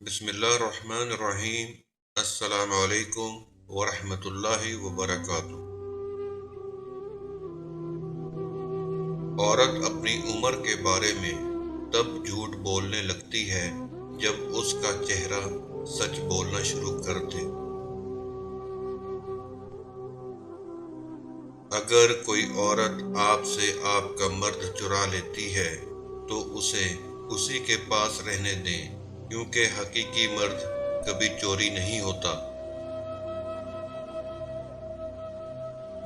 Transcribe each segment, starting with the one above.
बिस्मिल्लाहिर्रहमानिर्रहीम। अस्सलामु अलैकुम वरहमतुल्लाहि वबरकातुह। औरत अपनी उम्र के बारे में तब झूठ बोलने लगती है जब उसका चेहरा सच बोलना शुरू कर दे। अगर कोई औरत आपसे आपका मर्द चुरा लेती है तो उसे उसी के पास रहने दें, क्योंकि हकीकी मर्द कभी चोरी नहीं होता।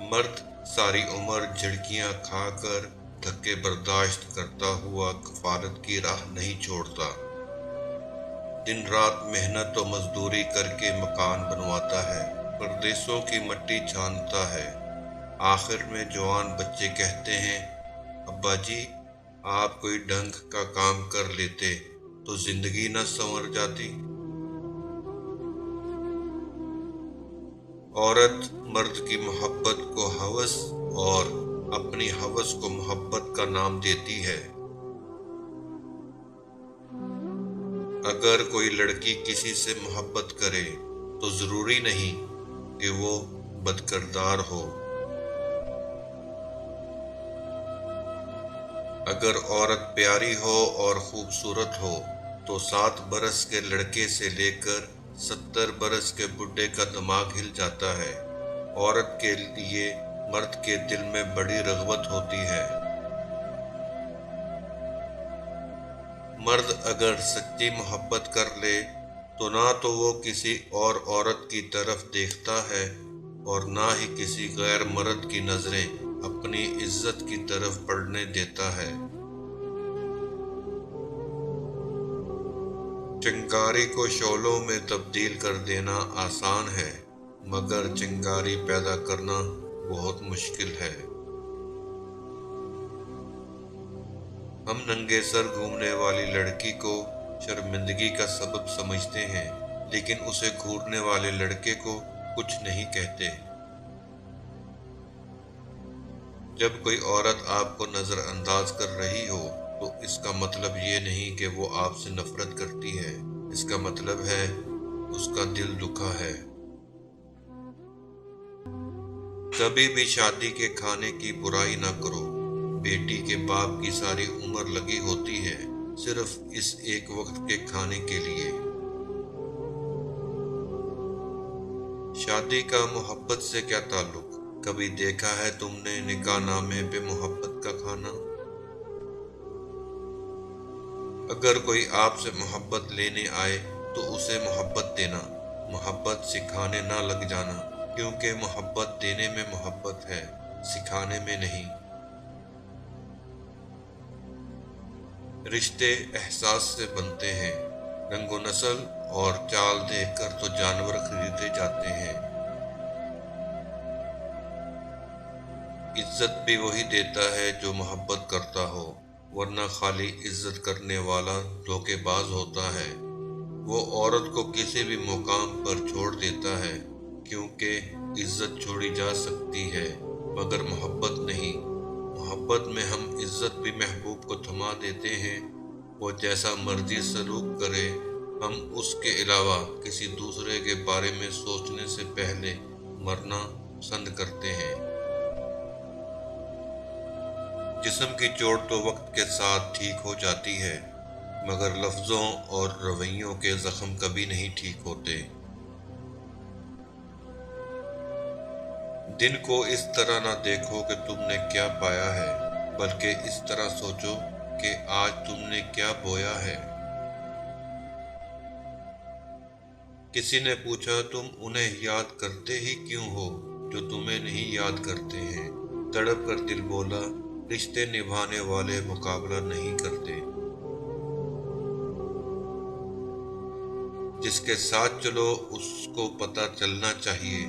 मर्द सारी उम्र झिड़कियां खाकर धक्के बर्दाश्त करता हुआ कफालत की राह नहीं छोड़ता। दिन रात मेहनत और मजदूरी करके मकान बनवाता है, परदेसों की मट्टी छानता है। आखिर में जवान बच्चे कहते हैं, अब्बा जी आप कोई ढंग का काम कर लेते तो जिंदगी न संवर जाती। औरत मर्द की मोहब्बत को हवस और अपनी हवस को मोहब्बत का नाम देती है। अगर कोई लड़की किसी से मोहब्बत करे तो जरूरी नहीं कि वो बदकिरदार हो। अगर औरत प्यारी हो और खूबसूरत हो तो 7 बरस के लड़के से लेकर 70 बरस के बुढ़े का दिमाग हिल जाता है। औरत के लिए मर्द के दिल में बड़ी रग़बत होती है। मर्द अगर सच्ची मोहब्बत कर ले तो ना तो वो किसी और औरत की तरफ देखता है और ना ही किसी गैर मर्द की नजरें अपनी इज्जत की तरफ पड़ने देता है। चिंगारी को शोलों में तब्दील कर देना आसान है, मगर चिंगारी पैदा करना बहुत मुश्किल है। हम नंगे सर घूमने वाली लड़की को शर्मिंदगी का सबब समझते हैं, लेकिन उसे घूरने वाले लड़के को कुछ नहीं कहते। जब कोई औरत आपको नजरअंदाज कर रही हो तो इसका मतलब ये नहीं कि वो आपसे नफरत करती है, इसका मतलब है उसका दिल दुखा है। कभी भी शादी के खाने की बुराई ना करो। बेटी के बाप की सारी उम्र लगी होती है सिर्फ इस एक वक्त के खाने के लिए। शादी का मोहब्बत से क्या ताल्लुक? कभी देखा है तुमने निकाह नामे पे मोहब्बत का खाना? अगर कोई आपसे मोहब्बत लेने आए तो उसे मोहब्बत देना, मोहब्बत सिखाने ना लग जाना, क्योंकि मोहब्बत देने में मोहब्बत है, सिखाने में नहीं। रिश्ते एहसास से बनते हैं, रंगो नस्ल और चाल देखकर तो जानवर खरीदे जाते हैं। इज्जत भी वही देता है जो मोहब्बत करता हो, वरना खाली इज्जत करने वाला धोखेबाज होता है। वो औरत को किसी भी मुकाम पर छोड़ देता है, क्योंकि इज्जत छोड़ी जा सकती है मगर मोहब्बत नहीं। मोहब्बत में हम इज्जत भी महबूब को थमा देते हैं। वो जैसा मर्जी सलूक करे, हम उसके अलावा किसी दूसरे के बारे में सोचने से पहले मरना पसंद करते हैं। जिस्म की चोट तो वक्त के साथ ठीक हो जाती है, मगर लफ्ज़ों और रवैयों के जख्म कभी नहीं ठीक होते। दिन को इस तरह ना देखो कि तुमने क्या पाया है, बल्कि इस तरह सोचो कि आज तुमने क्या बोया है। किसी ने पूछा, तुम उन्हें याद करते ही क्यों हो जो तुम्हें नहीं याद करते हैं? तड़प कर दिल बोला, रिश्ते निभाने वाले मुकाबला नहीं करते। जिसके साथ चलो उसको पता चलना चाहिए,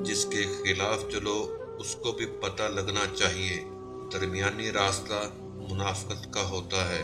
जिसके खिलाफ चलो उसको भी पता लगना चाहिए। दरमियानी रास्ता मुनाफकत का होता है।